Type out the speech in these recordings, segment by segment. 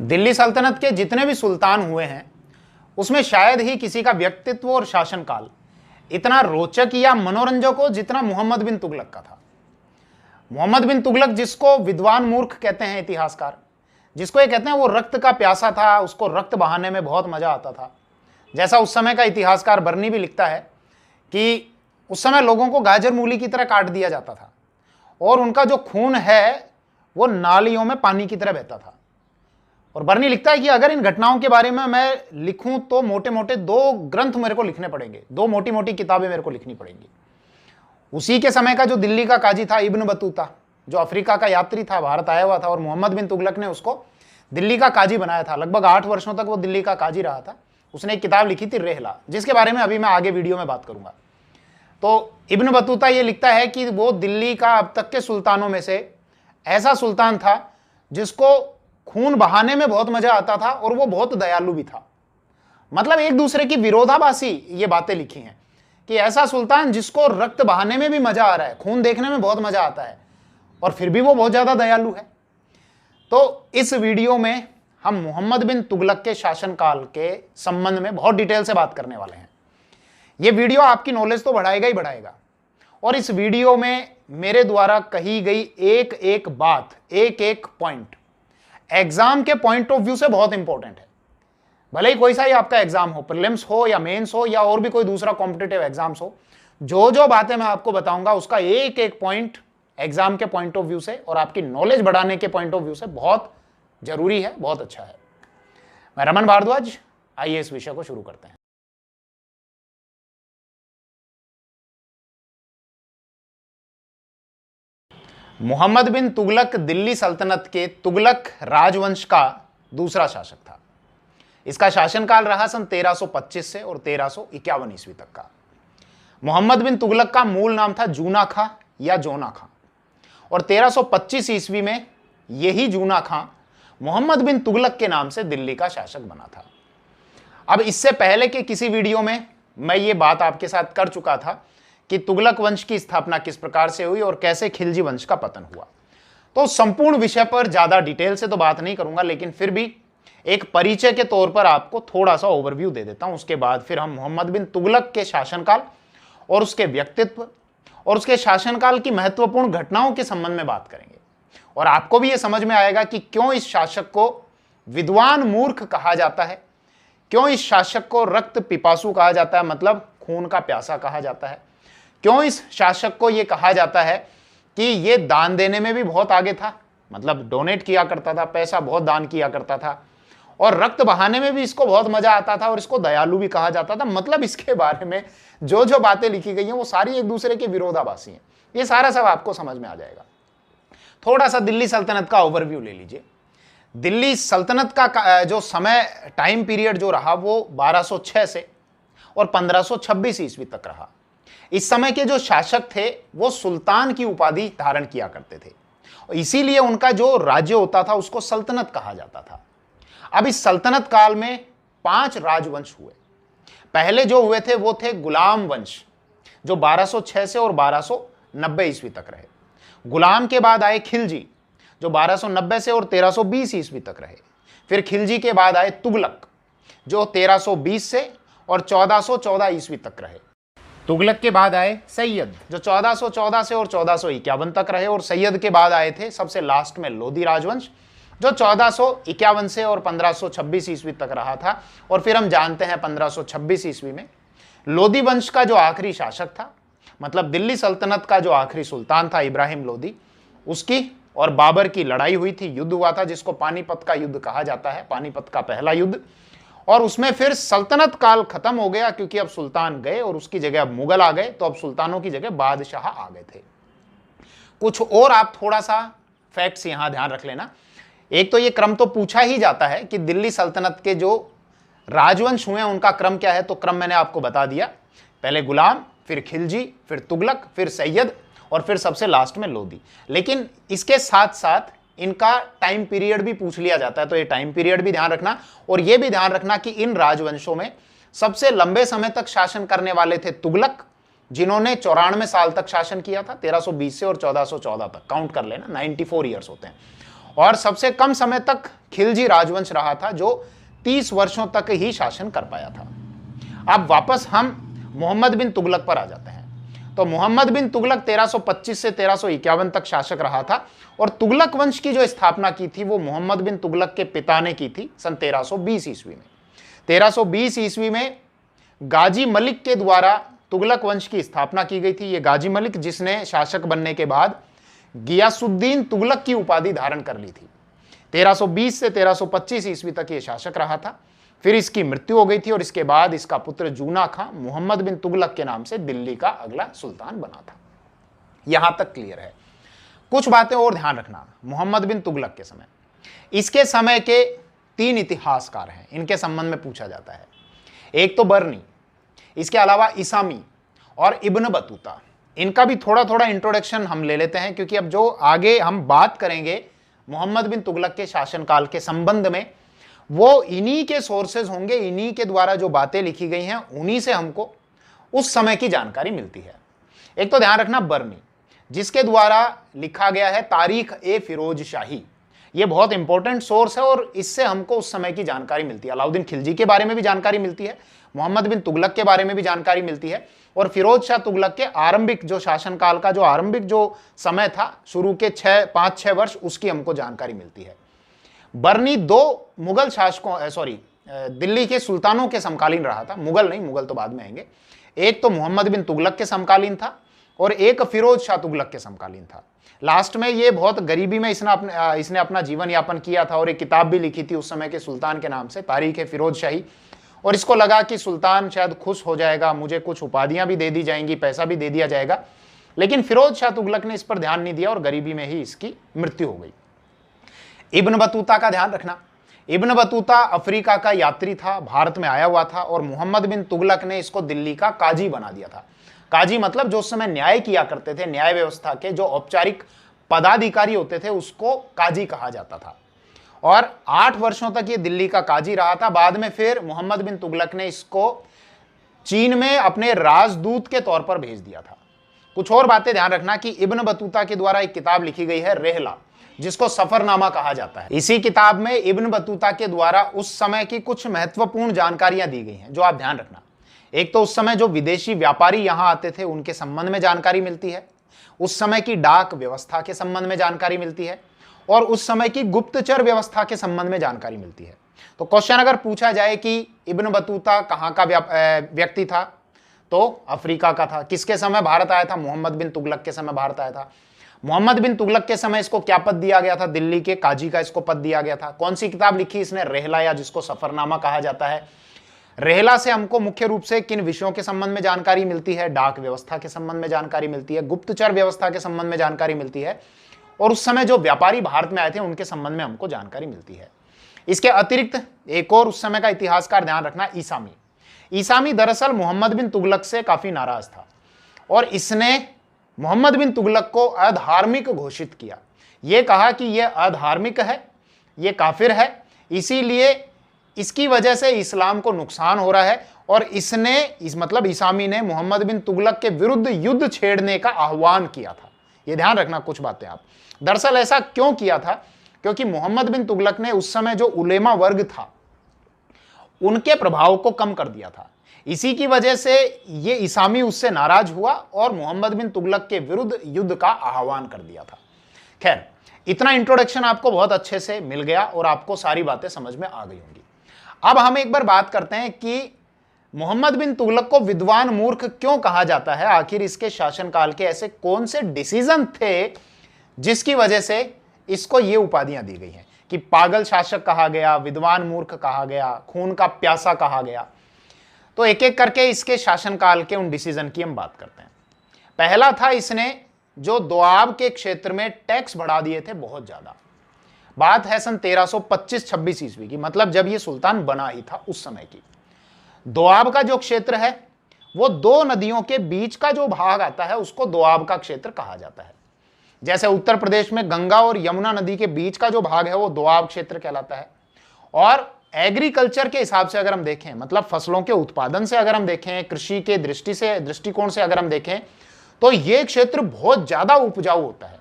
दिल्ली सल्तनत के जितने भी सुल्तान हुए हैं उसमें शायद ही किसी का व्यक्तित्व और शासनकाल इतना रोचक या मनोरंजक हो जितना मोहम्मद बिन तुगलक का था। मोहम्मद बिन तुगलक, जिसको विद्वान मूर्ख कहते हैं इतिहासकार, जिसको ये कहते हैं वो रक्त का प्यासा था, उसको रक्त बहाने में बहुत मजा आता था। जैसा उस समय का इतिहासकार बर्नी भी लिखता है कि उस समय लोगों को गाजर मूली की तरह काट दिया जाता था और उनका जो खून है वो नालियों में पानी की तरह बहता था। और बर्नी लिखता है कि अगर इन घटनाओं के बारे में मैं लिखूं तो मोटे मोटे 2 ग्रंथ मेरे को लिखने पड़ेंगे, 2 मोटी मोटी किताबें मेरे को लिखनी पड़ेंगी। उसी के समय का जो दिल्ली का काजी था इब्न बतूता, जो अफ्रीका का यात्री था, भारत आया हुआ था, और मोहम्मद बिन तुगलक ने उसको दिल्ली का काजी बनाया था। लगभग 8 वर्षों तक वो दिल्ली का काजी रहा था। उसने एक किताब लिखी थी रेहला, जिसके बारे में अभी मैं आगे वीडियो में बात करूंगा। तो इब्न बतूता ये लिखता है कि वो दिल्ली का अब तक के सुल्तानों में से ऐसा सुल्तान था जिसको खून बहाने में बहुत मजा आता था और वो बहुत दयालु भी था। मतलब एक दूसरे की विरोधाभासी ये बातें लिखी हैं कि ऐसा सुल्तान जिसको रक्त बहाने में भी मजा आ रहा है, खून देखने में बहुत मजा आता है, और फिर भी वो बहुत ज्यादा दयालु है। तो इस वीडियो में हम मोहम्मद बिन तुगलक के शासनकाल के संबंध में बहुत डिटेल से बात करने वाले हैं। यह वीडियो आपकी नॉलेज तो बढ़ाएगा ही बढ़ाएगा, और इस वीडियो में मेरे द्वारा कही गई एक एक बात, एक एक पॉइंट एग्जाम के पॉइंट ऑफ व्यू से बहुत इंपॉर्टेंट है। भले ही कोई सा ही आपका एग्जाम हो, प्रीलिम्स हो या मेंस हो या और भी कोई दूसरा कॉम्पिटिटिव एग्जाम्स हो, जो जो बातें मैं आपको बताऊंगा उसका एक एक पॉइंट एग्जाम के पॉइंट ऑफ व्यू से और आपकी नॉलेज बढ़ाने के पॉइंट ऑफ व्यू से बहुत जरूरी है, बहुत अच्छा है। मैं रमन भारद्वाज, आइए इस विषय को शुरू करते हैं। मोहम्मद बिन तुगलक दिल्ली सल्तनत के तुगलक राजवंश का दूसरा शासक था। इसका शासनकाल रहा सन 1325 से और 1351 ईस्वी तक का। मोहम्मद बिन तुगलक का मूल नाम था जूना खां या जोना खां, और 1325 ईस्वी में यही जूना खां मोहम्मद बिन तुगलक के नाम से दिल्ली का शासक बना था। अब इससे पहले के किसी वीडियो में मैं ये बात आपके साथ कर चुका था कि तुगलक वंश की स्थापना किस प्रकार से हुई और कैसे खिलजी वंश का पतन हुआ। तो संपूर्ण विषय पर ज्यादा डिटेल से तो बात नहीं करूंगा, लेकिन फिर भी एक परिचय के तौर पर आपको थोड़ा सा ओवरव्यू दे देता हूं। उसके बाद फिर हम मोहम्मद बिन तुगलक के शासनकाल और उसके व्यक्तित्व और उसके शासनकाल की महत्वपूर्ण घटनाओं के संबंध में बात करेंगे, और आपको भी यह समझ में आएगा कि क्यों इस शासक को विद्वान मूर्ख कहा जाता है, क्यों इस शासक को रक्त पिपासु कहा जाता है, मतलब खून का प्यासा कहा जाता है, क्यों इस शासक को यह कहा जाता है कि यह दान देने में भी बहुत आगे था, मतलब डोनेट किया करता था, पैसा बहुत दान किया करता था, और रक्त बहाने में भी इसको बहुत मजा आता था, और इसको दयालु भी कहा जाता था। मतलब इसके बारे में जो जो बातें लिखी गई हैं वो सारी एक दूसरे के विरोधाभासी हैं। ये सारा सब आपको समझ में आ जाएगा। थोड़ा सा दिल्ली सल्तनत का ओवरव्यू ले लीजिए। दिल्ली सल्तनत का जो समय टाइम पीरियड जो रहा वो 1206 से और 1526 ईस्वी तक रहा। इस समय के जो शासक थे वो सुल्तान की उपाधि धारण किया करते थे, और इसीलिए उनका जो राज्य होता था उसको सल्तनत कहा जाता था। अब इस सल्तनत काल में 5 राजवंश हुए। पहले जो हुए थे वो थे गुलाम वंश, जो 1206 से और 1290 ईस्वी तक रहे। गुलाम के बाद आए खिलजी, जो 1290 से और 1320 ईस्वी तक रहे। फिर खिलजी के बाद आए तुगलक, जो 1320 से और 1414 ईस्वी तक रहे। तुगलक के बाद आए सैयद, जो 1414 से और 1451 तक रहे, और सैयद के बाद आए थे सबसे लास्ट में लोधी राजवंश, जो 1451 से और 1526 ईस्वी तक रहा था। और फिर हम जानते हैं 1526 ईस्वी में लोधी वंश का जो आखिरी शासक था, मतलब दिल्ली सल्तनत का जो आखिरी सुल्तान था इब्राहिम लोधी, उसकी और बाबर की लड़ाई हुई थी, युद्ध हुआ था, जिसको पानीपत का युद्ध कहा जाता है, पानीपत का पहला युद्ध। और उसमें फिर सल्तनत काल खत्म हो गया, क्योंकि अब सुल्तान गए और उसकी जगह अब मुगल आ गए, तो अब सुल्तानों की जगह बादशाह आ गए थे। कुछ और आप थोड़ा सा फैक्ट्स यहां ध्यान रख लेना। एक तो ये क्रम तो पूछा ही जाता है कि दिल्ली सल्तनत के जो राजवंश हुए उनका क्रम क्या है, तो क्रम मैंने आपको बता दिया। पहले गुलाम, फिर खिलजी, फिर तुगलक, फिर सैयद, और फिर सबसे लास्ट में लोधी। लेकिन इसके साथ साथ इनका टाइम पीरियड भी पूछ लिया जाता है, तो ये टाइम पीरियड भी ध्यान रखना। और ये भी ध्यान रखना कि इन राजवंशों में सबसे लंबे समय तक शासन करने वाले थे तुगलक, जिन्होंने 94 साल तक शासन किया था, 1320 से और 1414 तक, काउंट कर लेना, 94 ईयर्स होते हैं। और सबसे कम समय तक खिलजी राजवंश रहा था, जो 30 वर्षों तक ही शासन कर पाया था। अब वापस हम मोहम्मद बिन तुगलक पर आ जाते हैं। तो मोहम्मद बिन तुगलक 1325 से 1351 तक शासक रहा था, और तुगलक वंश की जो स्थापना की थी वो मोहम्मद बिन तुगलक के पिता ने की थी सन 1320 ईस्वी में। 1320 ईस्वी में गाजी मलिक के द्वारा तुगलक वंश की स्थापना की गई थी। ये गाजी मलिक जिसने शासक बनने के बाद गियासुद्दीन तुगलक की उपाधि धारण कर ली थी। 1320 से 1325 ईस्वी तक ये शासक रहा था। फिर इसकी मृत्यु हो गई थी और इसके बाद इसका पुत्र जूना खां मोहम्मद बिन तुगलक के नाम से दिल्ली का अगला सुल्तान बना था। यहां तक क्लियर है। कुछ बातें और ध्यान रखना। मोहम्मद बिन तुगलक के समय, इसके समय के 3 इतिहासकार हैं, इनके संबंध में पूछा जाता है। एक तो बर्नी, इसके अलावा इसामी और इब्न बतूता। इनका भी थोड़ा थोड़ा इंट्रोडक्शन हम ले लेते हैं, क्योंकि अब जो आगे हम बात करेंगे मोहम्मद बिन तुगलक के शासनकाल के संबंध में, वो इन्हीं के सोर्सेज होंगे, इन्हीं के द्वारा जो बातें लिखी गई हैं उन्हीं से हमको उस समय की जानकारी मिलती है। एक तो ध्यान रखना बर्नी, जिसके द्वारा लिखा गया है तारीख ए फिरोज शाही। ये बहुत इंपॉर्टेंट सोर्स है और इससे हमको उस समय की जानकारी मिलती है। अलाउद्दीन खिलजी के बारे में भी जानकारी मिलती है, मोहम्मद बिन तुगलक के बारे में भी जानकारी मिलती है, और फिरोज शाह तुगलक के आरंभिक जो शासनकाल का जो आरंभिक जो समय था, शुरू के 5-6 वर्ष, उसकी हमको जानकारी मिलती है। बर्नी 2 मुगल शासकों दिल्ली के सुल्तानों के समकालीन रहा था। मुगल नहीं, मुगल तो बाद में आएंगे। एक तो मोहम्मद बिन तुगलक के समकालीन था और एक फिरोज शाह तुगलक के समकालीन था। लास्ट में ये बहुत गरीबी में इसने अपना जीवन यापन किया था और एक किताब भी लिखी थी उस समय के सुल्तान के नाम से, तारीख है फिरोज शाही। और इसको लगा कि सुल्तान शायद खुश हो जाएगा, मुझे कुछ उपाधियां भी दे दी जाएंगी, पैसा भी दे दिया जाएगा। लेकिन फिरोज शाह तुगलक ने इस पर ध्यान नहीं दिया और गरीबी में ही इसकी मृत्यु हो गई। इब्न बतूता का ध्यान रखना। इब्न बतूता अफ्रीका का यात्री था, भारत में आया हुआ था, और मोहम्मद बिन तुगलक ने इसको दिल्ली का काजी बना दिया था। काजी मतलब जो उस समय न्याय किया करते थे, न्याय व्यवस्था के जो औपचारिक पदाधिकारी होते थे उसको काजी कहा जाता था। और 8 वर्षों तक ये दिल्ली का काजी रहा था। बाद में फिर मोहम्मद बिन तुगलक ने इसको चीन में अपने राजदूत के तौर पर भेज दिया था। कुछ और बातें ध्यान रखना कि इब्न बतूता के द्वारा एक किताब लिखी गई है रेहला, जिसको सफरनामा कहा जाता है। इसी किताब में इब्न बतूता के द्वारा उस समय की कुछ महत्वपूर्ण जानकारियां दी गई हैं, जो आप ध्यान रखना। एक तो उस समय जो विदेशी व्यापारी यहां आते थे उनके संबंध में जानकारी मिलती है, उस समय की डाक व्यवस्था के संबंध में जानकारी मिलती है, और उस समय की गुप्तचर व्यवस्था के संबंध में जानकारी मिलती है। तो क्वेश्चन अगर पूछा जाए कि इब्न बतूता कहां का व्यक्ति था, तो अफ्रीका का था। किसके समय भारत आया था? मोहम्मद बिन तुगलक के समय भारत आया था। मोहम्मद बिन तुगलक के समय इसको क्या पद दिया गया था? दिल्ली के काजी का इसको पद दिया गया था। कौन सी किताब लिखी इसने? रेहला, या जिसको सफरनामा कहा जाता है। रेहला से हमको मुख्य रूप से किन विषयों के संबंध में जानकारी मिलती है? डाक व्यवस्था के संबंध में जानकारी मिलती है, गुप्तचर व्यवस्था के संबंध में जानकारी मिलती है, और उस समय जो व्यापारी भारत में आए थे उनके संबंध में हमको जानकारी मिलती है। इसके अतिरिक्त एक और उस समय का इतिहासकार ध्यान रखना, ईसामी। ईसामी दरअसल मोहम्मद बिन तुगलक से काफी नाराज था और इसने मोहम्मद बिन तुगलक को अधार्मिक घोषित किया। यह कहा कि यह अधार्मिक है, यह काफिर है, इसीलिए इसकी वजह से इस्लाम को नुकसान हो रहा है, और ईसामी ने मोहम्मद बिन तुगलक के विरुद्ध युद्ध छेड़ने का आह्वान किया था। यह ध्यान रखना कुछ बातें आप। दरअसल ऐसा क्यों किया था? क्योंकि मोहम्मद बिन तुगलक ने उस समय जो उलेमा वर्ग था उनके प्रभाव को कम कर दिया था। इसी की वजह से ये इसामी उससे नाराज हुआ और मोहम्मद बिन तुगलक के विरुद्ध युद्ध का आह्वान कर दिया था। खैर, इतना इंट्रोडक्शन आपको बहुत अच्छे से मिल गया और आपको सारी बातें समझ में आ गई होंगी। अब हम एक बार बात करते हैं कि मोहम्मद बिन तुगलक को विद्वान मूर्ख क्यों कहा जाता है। आखिर इसके शासनकाल के ऐसे कौन से डिसीजन थे जिसकी वजह से इसको ये उपाधियां दी गई हैं कि पागल शासक कहा गया, विद्वान मूर्ख कहा गया, खून का प्यासा कहा गया। तो एक एक करके इसके शासनकाल के उन डिसीजन की हम बात करते हैं। पहला था, इसने जो दोआब के क्षेत्र में टैक्स बढ़ा दिए थे बहुत ज्यादा। बात है सन 1325-26 ईस्वी की, मतलब जब ये सुल्तान बना ही था उस समय की। दोआब का जो क्षेत्र है वो 2 नदियों के बीच का जो भाग आता है उसको दोआब का क्षेत्र कहा जाता है। जैसे उत्तर प्रदेश में गंगा और यमुना नदी के बीच का जो भाग है वो दोआब क्षेत्र कहलाता है। और एग्रीकल्चर के हिसाब से अगर हम देखें, मतलब फसलों के उत्पादन से अगर हम देखें, कृषि के दृष्टिकोण से अगर हम देखें, तो ये क्षेत्र बहुत ज्यादा उपजाऊ होता है।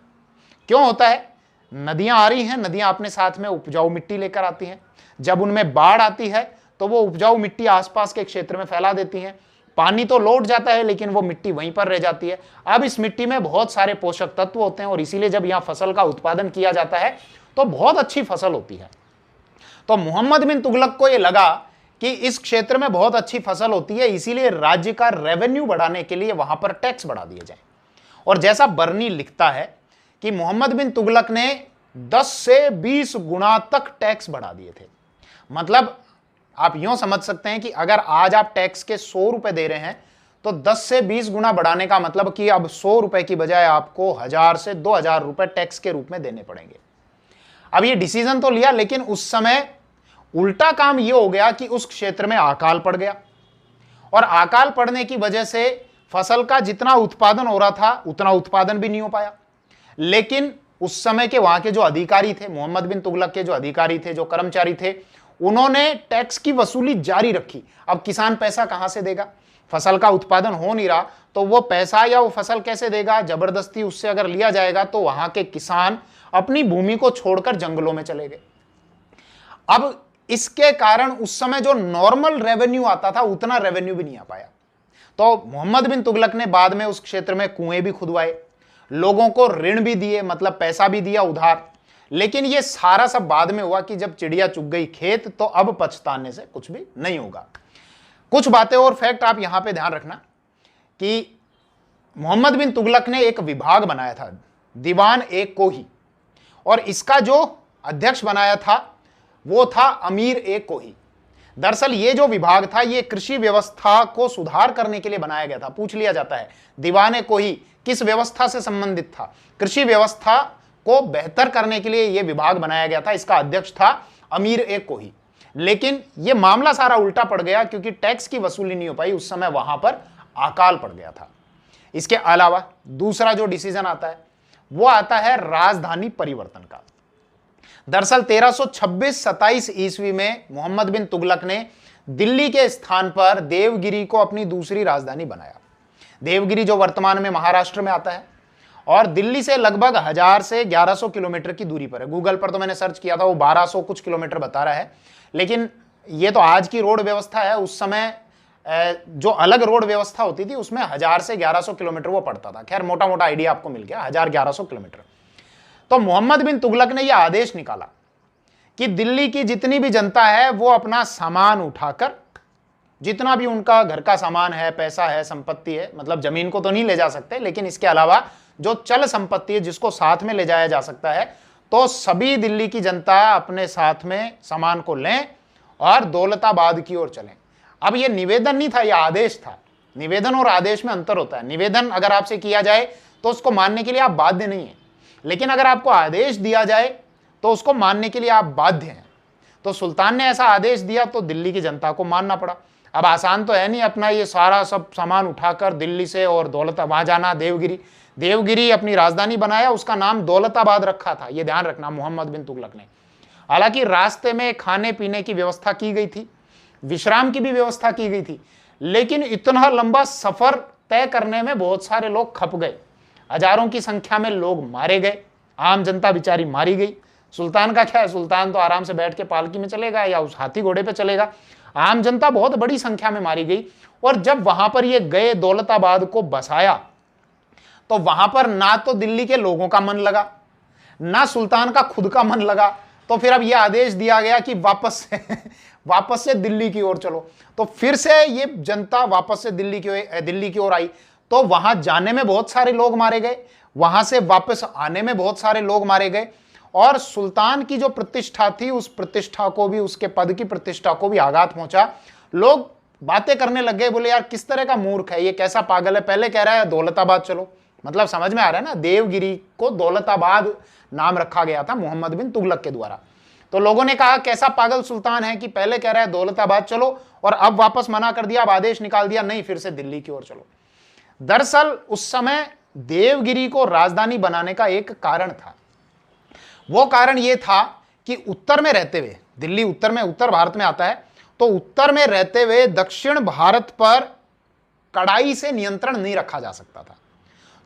क्यों होता है? नदियां आ रही हैं, नदियां अपने साथ में उपजाऊ मिट्टी लेकर आती हैं। जब उनमें बाढ़ आती है तो वो उपजाऊ मिट्टी आसपास के क्षेत्र में फैला देती हैं। पानी तो लौट जाता है लेकिन वो मिट्टी वहीं पर रह जाती है। अब इस मिट्टी में बहुत सारे पोषक तत्व होते हैं और इसीलिए जब यहां फसल का उत्पादन किया जाता है तो बहुत अच्छी फसल होती है। तो मोहम्मद बिन तुगलक को यह लगा कि इस क्षेत्र में बहुत अच्छी फसल होती है, इसीलिए राज्य का रेवेन्यू बढ़ाने के लिए वहां पर टैक्स बढ़ा दिए जाए। और जैसा बर्नी लिखता है कि मोहम्मद बिन तुगलक ने 10 से 20 गुना तक टैक्स बढ़ा दिए थे। मतलब आप यूं समझ सकते हैं कि अगर आज आप टैक्स के 100 रुपए दे रहे हैं तो 10 से 20 गुना बढ़ाने का मतलब कि अब 100 रुपए की बजाय आपको 1000 से 2000 रुपए टैक्स के रूप में देने पड़ेंगे। अब ये डिसीजन तो लिया, लेकिन उस समय उल्टा काम ये हो गया कि उस क्षेत्र में अकाल पड़ गया और अकाल पड़ने की वजह से फसल का जितना उत्पादन हो रहा था उतना उत्पादन भी नहीं हो पाया। लेकिन उस समय के वहां के जो अधिकारी थे, मोहम्मद बिन तुगलक के जो अधिकारी थे, जो कर्मचारी थे, उन्होंने टैक्स की वसूली जारी रखी। अब किसान पैसा कहां से देगा? फसल का उत्पादन हो नहीं रहा तो वो पैसा या वो फसल कैसे देगा? जबरदस्ती उससे अगर लिया जाएगा तो वहां के किसान अपनी भूमि को छोड़कर जंगलों में चले गए। अब इसके कारण उस समय जो नॉर्मल रेवेन्यू आता था उतना रेवेन्यू भी नहीं आ पाया। तो मोहम्मद बिन तुगलक ने बाद में उस क्षेत्र में कुएं भी खुदवाए, लोगों को ऋण भी दिए, मतलब पैसा भी दिया उधार। लेकिन यह सारा सब बाद में हुआ कि जब चिड़िया चुग गई खेत तो अब पछताने से कुछ भी नहीं होगा। कुछ बातें और फैक्ट आप यहां पे ध्यान रखना कि मोहम्मद बिन तुगलक ने एक विभाग बनाया था, दीवान ए कोही, और इसका जो अध्यक्ष बनाया था वो था अमीर ए कोही। दरअसल ये जो विभाग था ये कृषि व्यवस्था को सुधार करने के लिए बनाया गया था। पूछ लिया जाता है दीवान ए कोही किस व्यवस्था से संबंधित था? कृषि व्यवस्था को बेहतर करने के लिए यह विभाग बनाया गया था। इसका अध्यक्ष था अमीर ए कोही। लेकिन यह मामला सारा उल्टा पड़ गया क्योंकि टैक्स की वसूली नहीं हो पाई, उस समय वहां पर अकाल पड़ गया था। इसके अलावा दूसरा जो डिसीजन आता है वो आता है राजधानी परिवर्तन का। दरअसल 1326-27 ईस्वी में मोहम्मद बिन तुगलक ने दिल्ली के स्थान पर देवगिरी को अपनी दूसरी राजधानी बनाया। देवगिरी जो वर्तमान में महाराष्ट्र में आता है और दिल्ली से लगभग 1000 से 1100 किलोमीटर की दूरी पर है। गूगल पर तो मैंने सर्च किया था, वो 1200 कुछ किलोमीटर बता रहा है, लेकिन ये तो आज की रोड व्यवस्था है। उस समय जो अलग रोड व्यवस्था होती थी उसमें 1000 से 1100 किलोमीटर वो पड़ता था। खैर मोटा मोटा आइडिया आपको मिल गया, 1000-1100 किलोमीटर। तो मोहम्मद बिन तुगलक ने यह आदेश निकाला कि दिल्ली की जितनी भी जनता है वो अपना सामान उठाकर, जितना भी उनका घर का सामान है, पैसा है, संपत्ति है, मतलब जमीन को तो नहीं ले जा सकते, लेकिन इसके अलावा जो चल संपत्ति है जिसको साथ में ले जाया जा सकता है, तो सभी दिल्ली की जनता अपने साथ में सामान को लें और दौलताबाद की ओर चलें। अब यह निवेदन नहीं था, यह आदेश था। निवेदन और आदेश में अंतर होता है। निवेदन अगर आपसे किया जाए तो उसको मानने के लिए आप बाध्य नहीं है, लेकिन अगर आपको आदेश दिया जाए तो उसको मानने के लिए आप बाध्य हैं। तो सुल्तान ने ऐसा आदेश दिया तो दिल्ली की जनता को मानना पड़ा। अब आसान तो है नहीं अपना ये सारा सब सामान उठाकर दिल्ली से और वहां जाना। देवगिरी अपनी राजधानी बनाया, उसका नाम दौलताबाद रखा था, यह ध्यान रखना मोहम्मद बिन तुगलक ने। हालांकि रास्ते में खाने पीने की व्यवस्था की गई थी, विश्राम की भी व्यवस्था की गई थी, लेकिन इतना लंबा सफर तय करने में बहुत सारे लोग खप गए। हजारों की संख्या में लोग मारे गए, आम जनता बेचारी मारी गई। सुल्तान का क्या है, सुल्तान तो आराम से बैठ के पालकी में चलेगा या उस हाथी घोड़े पे चलेगा। आम जनता बहुत बड़ी संख्या में मारी गई। और जब वहां पर ये गए, दौलताबाद को बसाया, तो वहां पर ना तो दिल्ली के लोगों का मन लगा, ना सुल्तान का खुद का मन लगा। तो फिर अब यह आदेश दिया गया कि वापस से दिल्ली की ओर चलो। तो फिर से ये जनता वापस से दिल्ली की ओर आई। तो वहां जाने में बहुत सारे लोग मारे गए, वहां से वापस आने में बहुत सारे लोग मारे गए, और सुल्तान की जो प्रतिष्ठा थी उस प्रतिष्ठा को भी, उसके पद की प्रतिष्ठा को भी आघात पहुंचा। लोग बातें करने लग गए, बोले यार किस तरह का मूर्ख है ये, कैसा पागल है, पहले कह रहा है दौलताबाद चलो। मतलब समझ में आ रहा है ना, देवगिरी को दौलताबाद नाम रखा गया था मोहम्मद बिन तुगलक के द्वारा। तो लोगों ने कहा कैसा पागल सुल्तान है कि पहले कह रहा है दौलताबाद चलो और अब वापस मना कर दिया, अब आदेश निकाल दिया नहीं फिर से दिल्ली की ओर चलो। दरअसल उस समय देवगिरी को राजधानी बनाने का एक कारण था। वो कारण यह था कि उत्तर में रहते हुए, दिल्ली उत्तर भारत में आता है, तो उत्तर में रहते हुए दक्षिण भारत पर कड़ाई से नियंत्रण नहीं रखा जा सकता था।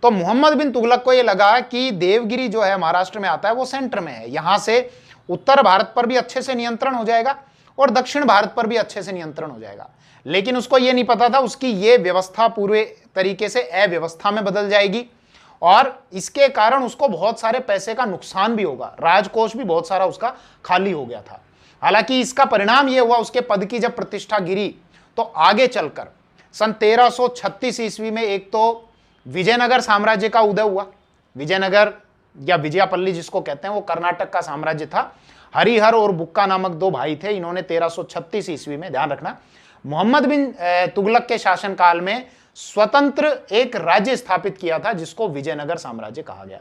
तो मोहम्मद बिन तुगलक को यह लगा कि देवगिरी जो है महाराष्ट्र में आता है वो सेंटर में है, यहां से उत्तर भारत पर भी अच्छे से नियंत्रण हो जाएगा और दक्षिण भारत पर भी अच्छे से नियंत्रण हो जाएगा। लेकिन उसको यह नहीं पता था उसकी यह व्यवस्था पूरे तरीके से अव्यवस्था में बदल जाएगी और इसके कारण उसको बहुत सारे पैसे का नुकसान भी होगा, राजकोष भी बहुत सारा उसका खाली हो गया था। हालांकि इसका परिणाम यह हुआ उसके पद की जब प्रतिष्ठा गिरी तो आगे चलकर सन 1336 ईस्वी में एक तो विजयनगर साम्राज्य का उदय हुआ। विजयनगर या विजयापल्ली जिसको कहते हैं वो कर्नाटक का साम्राज्य था। हरिहर और बुक्का नामक दो भाई थे, इन्होंने 1336 ईस्वी में, ध्यान रखना, मोहम्मद बिन तुगलक के शासनकाल में स्वतंत्र एक राज्य स्थापित किया था जिसको विजयनगर साम्राज्य कहा गया।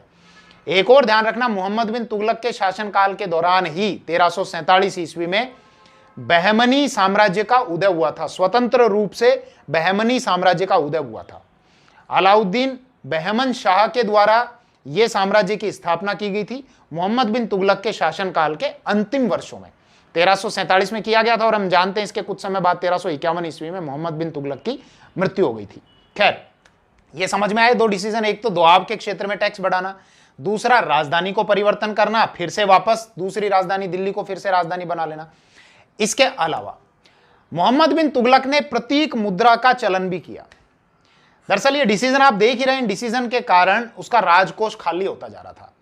एक और ध्यान रखना, मोहम्मद बिन तुगलक के शासनकाल के दौरान ही 1347 ईस्वी में बहमनी साम्राज्य का उदय हुआ था। स्वतंत्र रूप से बहमनी साम्राज्य का उदय हुआ था। अलाउद्दीन बहमन शाह के द्वारा यह साम्राज्य की स्थापना की गई थी मोहम्मद बिन तुगलक के शासनकाल के अंतिम वर्षों में। 1347 में किया गया था और हम जानते हैं इसके कुछ समय बाद 1351 ईस्वी में मोहम्मद बिन तुगलक की मृत्यु हो गई थी। खैर, यह समझ में आए दो डिसीजन, एक तो दोआब के क्षेत्र में टैक्स बढ़ाना, दूसरा राजधानी को परिवर्तन करना, फिर से वापस दूसरी राजधानी दिल्ली को फिर से राजधानी बना लेना। इसके अलावा मोहम्मद बिन तुगलक ने प्रतीक मुद्रा का चलन भी किया। दरअसल ये डिसीजन आप देख ही रहे हैं, डिसीजन के कारण उसका राजकोष खाली होता जा रहा था।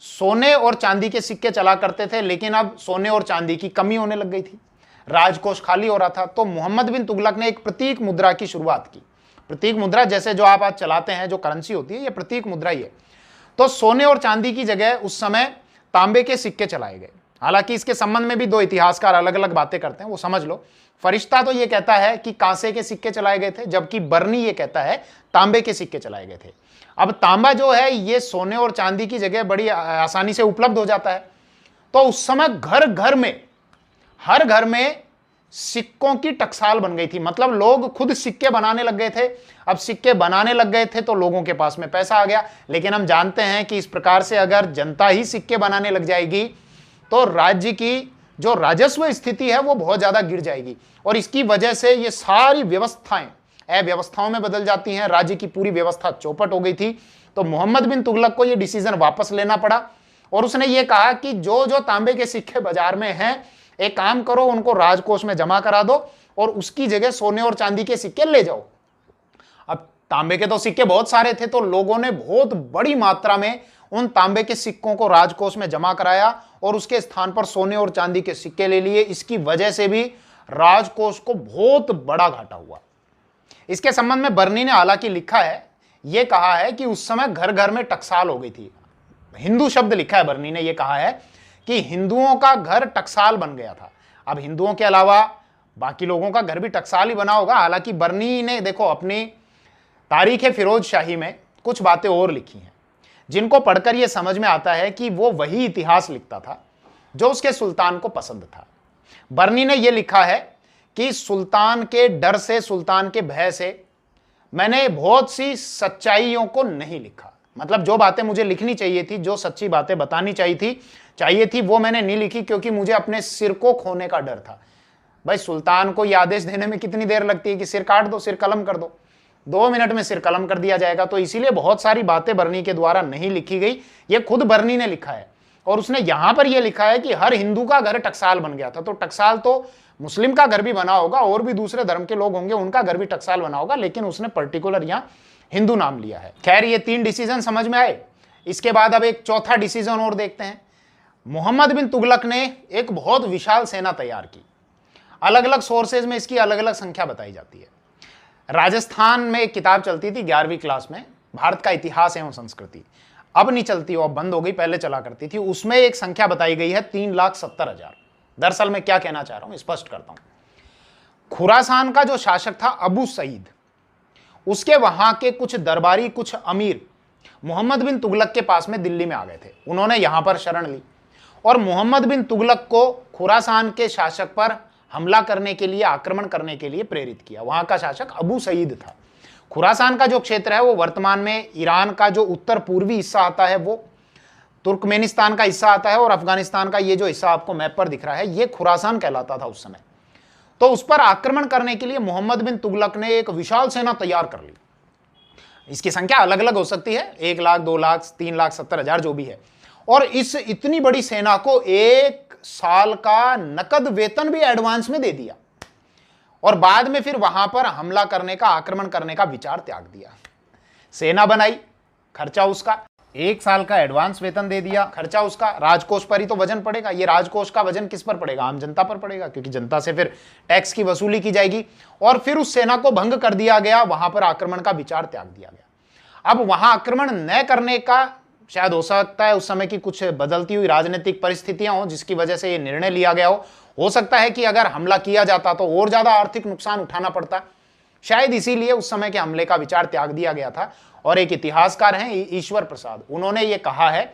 सोने और चांदी के सिक्के चला करते थे लेकिन अब सोने और चांदी की कमी होने लग गई थी, राजकोष खाली हो रहा था। तो मोहम्मद बिन तुगलक ने एक प्रतीक मुद्रा की शुरुआत की। प्रतीक मुद्रा जैसे जो आप आज चलाते हैं, जो करेंसी होती है, ये प्रतीक मुद्रा ही है। तो सोने और चांदी की जगह उस समय तांबे के सिक्के चलाए गए। हालांकि इसके संबंध में भी दो इतिहासकार अलग अलग बातें करते हैं, वो समझ लो। फरिश्ता तो ये कहता है कि कांसे के सिक्के चलाए गए थे, जबकि बर्नी ये कहता है तांबे के सिक्के चलाए गए थे। अब तांबा जो है ये सोने और चांदी की जगह बड़ी आसानी से उपलब्ध हो जाता है। तो उस समय घर घर में, हर घर में सिक्कों की टकसाल बन गई थी, मतलब लोग खुद सिक्के बनाने लग गए थे। अब सिक्के बनाने लग गए थे तो लोगों के पास में पैसा आ गया। लेकिन हम जानते हैं कि इस प्रकार से अगर जनता ही सिक्के बनाने लग जाएगी तो राज्य की जो राजस्व स्थिति है वो बहुत ज्यादा गिर जाएगी और इसकी वजह से ये सारी व्यवस्थाएं अव्यवस्थाओं में बदल जाती हैं। राज्य की पूरी व्यवस्था चौपट हो गई थी। तो मोहम्मद बिन तुगलक को ये डिसीजन वापस लेना पड़ा और उसने ये कहा कि जो जो तांबे के सिक्के बाजार में हैं, एक काम करो, उनको राजकोष में जमा करा दो और उसकी जगह सोने और चांदी के सिक्के ले जाओ। अब तांबे के तो सिक्के बहुत सारे थे तो लोगों ने बहुत बड़ी मात्रा में उन तांबे के सिक्कों को राजकोष में जमा कराया और उसके स्थान पर सोने और चांदी के सिक्के ले लिए। इसकी वजह से भी राजकोष को बहुत बड़ा घाटा हुआ। इसके संबंध में बर्नी ने हालांकि लिखा है, यह कहा है कि उस समय घर घर में टकसाल हो गई थी। हिंदू शब्द लिखा है बर्नी ने, यह कहा है कि हिंदुओं का घर टकसाल बन गया था। अब हिंदुओं के अलावा बाकी लोगों का घर भी टकसाल ही बना होगा। हालांकि बर्नी ने देखो अपनी तारीख फिरोज शाही में कुछ बातें और लिखी हैं जिनको पढ़कर यह समझ में आता है कि वो वही इतिहास लिखता था जो उसके सुल्तान को पसंद था। बर्नी ने यह लिखा है कि सुल्तान के डर से, सुल्तान के भय से मैंने बहुत सी सच्चाइयों को नहीं लिखा। मतलब जो बातें मुझे लिखनी चाहिए थी, जो सच्ची बातें बतानी चाहिए थी वो मैंने नहीं लिखी क्योंकि मुझे अपने सिर को खोने का डर था। भाई सुल्तान को यह आदेश देने में कितनी देर लगती है कि सिर काट दो, सिर कलम कर दो, 2 मिनट में सिर कलम कर दिया जाएगा। तो इसीलिए बहुत सारी बातें बर्नी के द्वारा नहीं लिखी गई। ये खुद बर्नी ने लिखा है और उसने यहां पर यह लिखा है कि हर हिंदू का घर टकसाल बन गया था। तो टकसाल तो मुस्लिम का घर भी बना होगा और भी दूसरे धर्म के लोग होंगे, उनका घर भी टकसाल बना होगा, लेकिन उसने पर्टिकुलर यहां हिंदू नाम लिया है। खैर, ये 3 डिसीजन समझ में आए। इसके बाद अब एक चौथा डिसीजन और देखते हैं। मोहम्मद बिन तुगलक ने एक बहुत विशाल सेना तैयार की। अलग अलग सोर्सेज में इसकी अलग अलग संख्या बताई जाती है। राजस्थान में एक किताब चलती थी 11वीं क्लास में, भारत का इतिहास एवं संस्कृति, अब नहीं चलती, वो अब बंद हो गई, पहले चला करती थी। उसमें एक संख्या बताई गई है 3,70,000। दरअसल मैं क्या कहना चाह रहा हूं, स्पष्ट करता हूं। खुरासान का जो शासक था अबू सईद, उसके वहां के कुछ दरबारी, कुछ अमीर मोहम्मद बिन तुगलक के पास में दिल्ली में आ गए थे। उन्होंने यहां पर शरण ली और मोहम्मद बिन तुगलक को खुरासान के शासक पर हमला करने के लिए, आक्रमण करने के लिए प्रेरित किया। वहां का शासक अबू सईद था। खुरासान का जो क्षेत्र है वो वर्तमान में ईरान का जो उत्तर पूर्वी हिस्सा आता है वो तुर्कमेनिस्तान का हिस्सा आता है और अफगानिस्तान का ये जो हिस्सा आपको मैप पर दिख रहा है ये खुरासान कहलाता था उस समय। तो उस पर आक्रमण करने के लिए मोहम्मद बिन तुगलक ने एक विशाल सेना तैयार कर ली। इसकी संख्या अलग अलग हो सकती है, 1 लाख, 2 लाख, 3,70,000 जो भी है। और इस इतनी बड़ी सेना को 1 साल का नकद वेतन भी एडवांस में दे दिया और बाद में फिर वहां पर हमला करने का, आक्रमण करने का विचार त्याग दिया। सेना बनाई, खर्चा उसका, 1 साल का एडवांस वेतन दे दिया, खर्चा उसका, राजकोष पर ही तो वजन पड़ेगा। ये राजकोष का वजन किस पर पड़ेगा? आम जनता पर पड़ेगा, क्योंकि जनता से फिर टैक्स की वसूली की जाएगी। और फिर उस सेना को भंग कर दिया गया, वहां पर आक्रमण का विचार त्याग दिया गया। अब वहां आक्रमण न करने का शायद हो सकता है उस समय की कुछ बदलती हुई राजनीतिक परिस्थितियां हो जिसकी वजह से यह निर्णय लिया गया हो सकता है कि अगर हमला किया जाता तो और ज्यादा आर्थिक नुकसान उठाना पड़ता, शायद इसीलिए उस समय के हमले का विचार त्याग दिया गया था। और एक इतिहासकार हैं ईश्वर प्रसाद, उन्होंने ये कहा है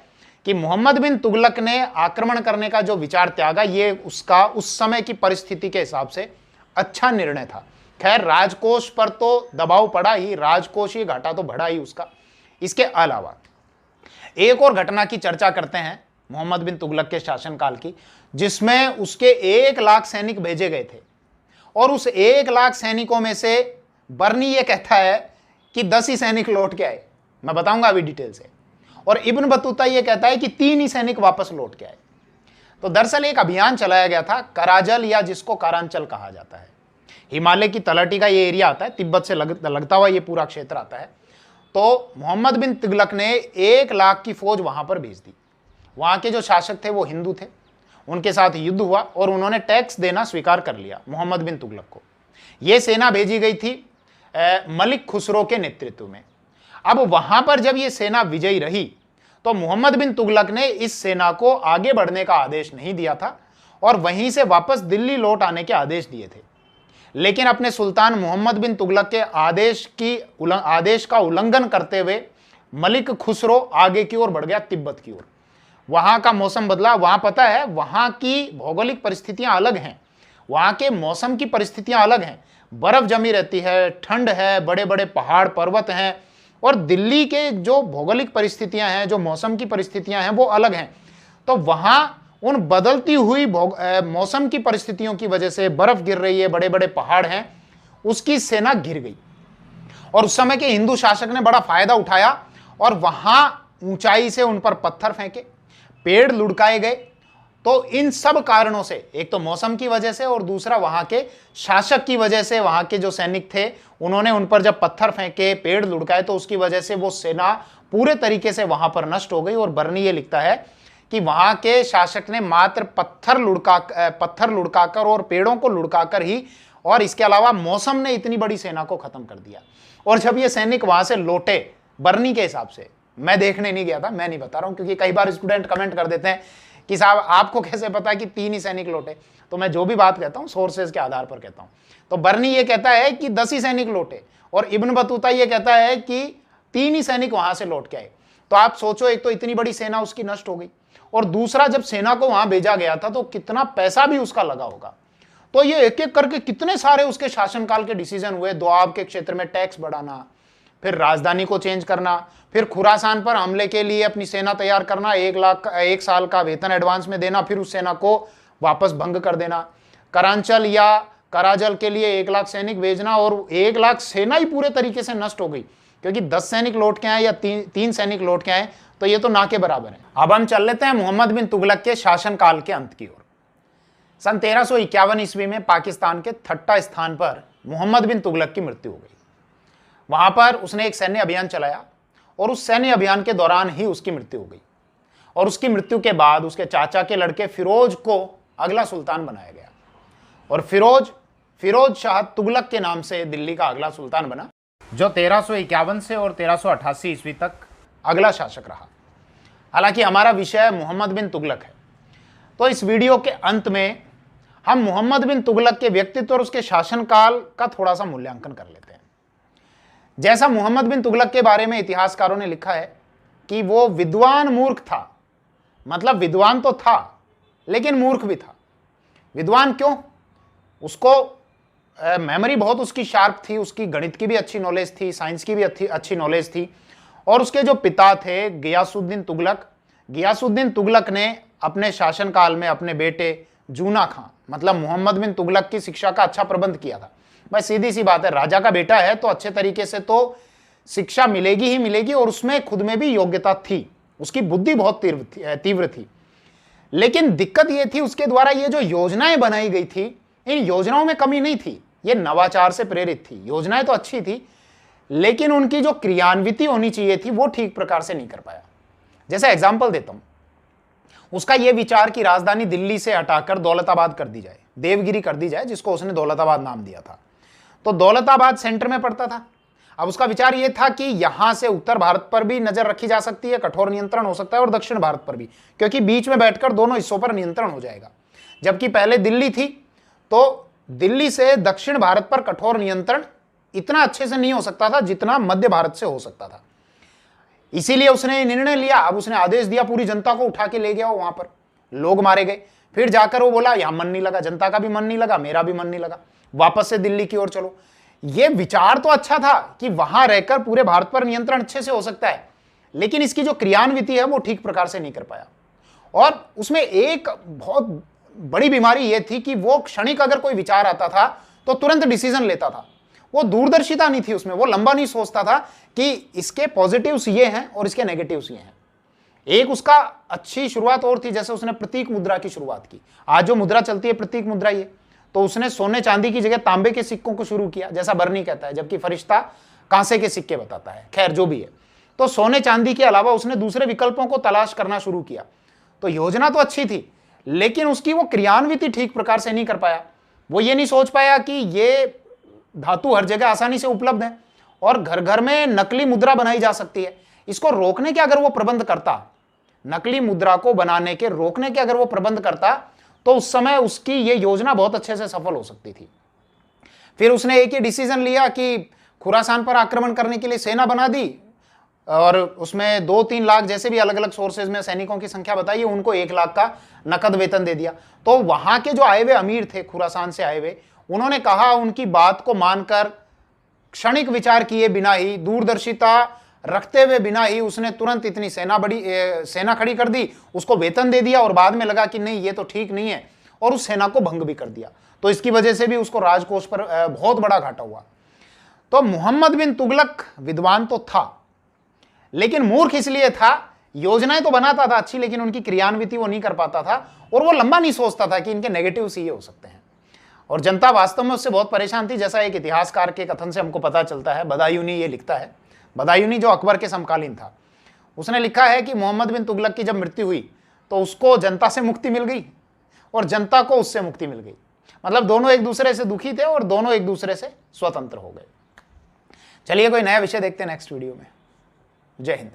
कि मोहम्मद बिन तुगलक ने आक्रमण करने का जो विचार त्यागा ये उसका उस समय की परिस्थिति के हिसाब से अच्छा निर्णय था। खैर, राजकोष पर तो दबाव पड़ा ही, राजकोषीय घाटा तो बढ़ा ही उसका। इसके अलावा एक और घटना की चर्चा करते हैं मोहम्मद बिन तुगलक के शासनकाल की, जिसमें उसके 1 लाख सैनिक भेजे गए थे और उस 1 लाख सैनिकों में से बर्नी ये कहता है कि 10 ही सैनिक लौट के आए। मैं बताऊंगा अभी डिटेल से। और इब्न बतूता ये कहता है कि 3 ही सैनिक वापस लौट के आए। तो दरअसल एक अभियान चलाया गया था, कराजल या जिसको कारांचल कहा जाता है। हिमालय की तलहटी का ये एरिया आता है, तिब्बत से लगता हुआ ये पूरा क्षेत्र आता है। तो मोहम्मद बिन तुगलक ने 1 लाख की फौज वहां पर भेज दी। वहां के जो शासक थे वो हिंदू थे, उनके साथ युद्ध हुआ और उन्होंने टैक्स देना स्वीकार कर लिया मोहम्मद बिन तुगलक को। यह सेना भेजी गई थी मलिक खुसरो के नेतृत्व में। अब वहां पर जब यह सेना विजयी रही तो मोहम्मद बिन तुगलक ने इस सेना को आगे बढ़ने का आदेश नहीं दिया था और वहीं से वापस दिल्ली लौट आने के आदेश दिए थे। लेकिन अपने सुल्तान मोहम्मद बिन तुगलक के आदेश का उल्लंघन करते हुए मलिक खुसरो आगे की ओर बढ़ गया, तिब्बत की ओर। वहां का मौसम बदला। वहां पता है वहां की भौगोलिक परिस्थितियां अलग हैं, वहां के मौसम की परिस्थितियां अलग हैं। बर्फ जमी रहती है, ठंड है, बड़े बड़े पहाड़ पर्वत हैं और दिल्ली के जो भौगोलिक परिस्थितियां हैं, जो मौसम की परिस्थितियां हैं वो अलग हैं। तो वहां उन बदलती हुई मौसम की परिस्थितियों की वजह से बर्फ गिर रही है, बड़े बड़े पहाड़ हैं, उसकी सेना घिर गई और उस समय के हिंदू शासक ने बड़ा फायदा उठाया और वहां ऊंचाई से उन पर पत्थर फेंके, पेड़ लुढ़काए गए। तो इन सब कारणों से, एक तो मौसम की वजह से और दूसरा वहां के शासक की वजह से, वहां के जो सैनिक थे उन्होंने उन पर जब पत्थर फेंके, पेड़ लुढ़काए, तो उसकी वजह से वो सेना पूरे तरीके से वहां पर नष्ट हो गई। और बर्नी ये लिखता है कि वहां के शासक ने मात्र पत्थर लुढ़काकर और पेड़ों को लुढ़काकर ही, और इसके अलावा मौसम ने इतनी बड़ी सेना को खत्म कर दिया। और जब ये सैनिक वहां से लौटे, बर्नी के हिसाब से, मैं देखने नहीं गया था, मैं नहीं बता रहा हूं, क्योंकि कई बार स्टूडेंट कमेंट कर देते हैं कि साहब आपको कैसे पता कि 3 ही सैनिक लौटे। तो मैं जो भी बात कहता हूं सोर्सेज के आधार पर कहता हूं। तो बर्नी ये कहता है कि 10 ही सैनिक लौटे और इब्न बतूता ये कहता है कि 3 ही सैनिक वहां से लौट के आए। तो आप सोचो, एक तो इतनी बड़ी सेना उसकी नष्ट हो गई और दूसरा जब सेना को वहां भेजा गया था तो कितना पैसा भी उसका लगा होगा। तो ये एक एक करके कितने सारे उसके शासनकाल के डिसीजन हुए। दोआब के क्षेत्र में टैक्स बढ़ाना, फिर राजधानी को चेंज करना, फिर खुरासान पर हमले के लिए अपनी सेना तैयार करना, 1 साल का वेतन एडवांस में देना, फिर उस सेना को वापस भंग कर देना, करांचल या कराजल के लिए 1 लाख सैनिक भेजना और 1 लाख सेना ही पूरे तरीके से नष्ट हो गई, क्योंकि 10 सैनिक लौट के आए या 3 सैनिक लौट के आए तो ये तो ना के बराबर है। अब हम चल लेते हैं मोहम्मद बिन तुगलक के शासनकाल के अंत की ओर। सन 1351 ईस्वी में पाकिस्तान के थट्टा स्थान पर मोहम्मद बिन तुगलक की मृत्यु हो गई। वहां पर उसने एक सैन्य अभियान चलाया और उस सैन्य अभियान के दौरान ही उसकी मृत्यु हो गई। और उसकी मृत्यु के बाद उसके चाचा के लड़के फिरोज को अगला सुल्तान बनाया गया और फिरोज शाह तुगलक के नाम से दिल्ली का अगला सुल्तान बना, जो 1351 से और 1388 ईस्वी तक अगला शासक रहा। हालांकि हमारा विषय मोहम्मद बिन तुगलक है, तो इस वीडियो के अंत में हम मोहम्मद बिन तुगलक के व्यक्तित्व और उसके शासनकाल का थोड़ा सा मूल्यांकन कर लेते हैं। जैसा मोहम्मद बिन तुगलक के बारे में इतिहासकारों ने लिखा है कि वो विद्वान मूर्ख था। मतलब विद्वान तो था लेकिन मूर्ख भी था। विद्वान क्यों? उसको मेमोरी बहुत उसकी शार्प थी, उसकी गणित की भी अच्छी नॉलेज थी, साइंस की भी अच्छी नॉलेज थी। और उसके जो पिता थे गियासुद्दीन तुगलक ने अपने शासनकाल में अपने बेटे जूना खां मतलब मोहम्मद बिन तुगलक की शिक्षा का अच्छा प्रबंध किया था। भाई सीधी सी बात है, राजा का बेटा है तो अच्छे तरीके से तो शिक्षा मिलेगी ही मिलेगी और उसमें खुद में भी योग्यता थी, उसकी बुद्धि बहुत तीव्र थी। लेकिन दिक्कत यह थी उसके द्वारा ये जो योजनाएं बनाई गई थी, इन योजनाओं में कमी नहीं थी, ये नवाचार से प्रेरित थी। योजनाएं तो अच्छी थी लेकिन उनकी जो क्रियान्विति होनी चाहिए थी वो ठीक प्रकार से नहीं कर पाया। जैसे एग्जाम्पल देता हूं, उसका यह विचार कि राजधानी दिल्ली से हटाकर दौलताबाद कर दी जाए, देवगिरी कर दी जाए, जिसको उसने दौलताबाद नाम दिया था। तो दौलताबाद सेंटर में पड़ता था। अब उसका विचार यह था कि यहां से उत्तर भारत पर भी नजर रखी जा सकती है, कठोर नियंत्रण हो सकता है, और दक्षिण भारत पर भी, क्योंकि बीच में बैठकर दोनों हिस्सों पर नियंत्रण हो जाएगा। जबकि पहले दिल्ली थी तो दिल्ली से दक्षिण भारत पर कठोर नियंत्रण इतना अच्छे से नहीं हो सकता था जितना मध्य भारत से हो सकता था। इसीलिए उसने निर्णय लिया। अब उसने आदेश दिया, पूरी जनता को उठा के ले गया वहां पर, लोग मारे गए। फिर जाकर वो बोला यहां मन नहीं लगा, जनता का भी मन नहीं लगा, मेरा भी मन नहीं लगा, वापस से दिल्ली की ओर चलो। ये विचार तो अच्छा था कि वहां रहकर पूरे भारत पर नियंत्रण अच्छे से हो सकता है, लेकिन इसकी जो क्रियान्विति है वो ठीक प्रकार से नहीं कर पाया। और उसमें एक बहुत बड़ी बीमारी यह थी कि वो क्षणिक अगर कोई विचार आता था तो तुरंत डिसीजन लेता था। वो दूरदर्शिता नहीं थी उसमें, वो लंबा नहीं सोचता था कि इसके पॉजिटिव्स ये हैं और इसके नेगेटिव्स ये हैं। एक उसका अच्छी शुरुआत और थी, जैसे उसने प्रतीक मुद्रा की शुरुआत की। आज जो मुद्रा चलती है प्रतीक मुद्रा, ये तो उसने सोने चांदी की जगह तांबे के सिक्कों को शुरू किया, जैसा बर्नी कहता है, जबकि फरिश्ता कांसे के सिक्के बताता है। खैर जो भी है, तो सोने चांदी के अलावा उसने दूसरे विकल्पों को तलाश करना शुरू किया। तो योजना तो अच्छी थी लेकिन उसकी वो क्रियान्विति ठीक प्रकार से नहीं कर पाया। वो ये नहीं सोच पाया कि ये धातु हर जगह आसानी से उपलब्ध है और घर घर में नकली मुद्रा बनाई जा सकती है। इसको रोकने के अगर वो प्रबंध करता, नकली मुद्रा को बनाने के रोकने के अगर वो प्रबंध करता, तो उस समय उसकी ये योजना बहुत अच्छे से सफल हो सकती थी। फिर उसने एक ही डिसीजन लिया कि खुरासान पर आक्रमण करने के लिए सेना बना दी और उसमें 2-3 लाख जैसे भी अलग अलग सोर्सेज में सैनिकों की संख्या बताई, उनको 1 लाख का नकद वेतन दे दिया। तो वहां के जो आए हुए अमीर थे, खुरासान से आए हुए, उन्होंने कहा, उनकी बात को मानकर क्षणिक विचार किए बिना ही, दूरदर्शिता रखते हुए बिना ही उसने तुरंत इतनी सेना खड़ी कर दी, उसको वेतन दे दिया और बाद में लगा कि नहीं ये तो ठीक नहीं है और उस सेना को भंग भी कर दिया। तो इसकी वजह से भी उसको राजकोष पर बहुत बड़ा घाटा हुआ। तो मोहम्मद बिन तुगलक विद्वान तो था लेकिन मूर्ख इसलिए था, योजनाएं तो बनाता था अच्छी लेकिन उनकी क्रियान्विति वो नहीं कर पाता था और वो लंबा नहीं सोचता था कि इनके नेगेटिव ये हो सकते हैं। और जनता वास्तव में उससे बहुत परेशान थी, जैसा एक इतिहासकार के कथन से हमको पता चलता है। बदायूनी ये लिखता है, बदायूनी जो अकबर के समकालीन था, उसने लिखा है कि मोहम्मद बिन तुगलक की जब मृत्यु हुई तो उसको जनता से मुक्ति मिल गई और जनता को उससे मुक्ति मिल गई। मतलब दोनों एक दूसरे से दुखी थे और दोनों एक दूसरे से स्वतंत्र हो गए। चलिए कोई नया विषय देखते हैं नेक्स्ट वीडियो में। जय हिंद।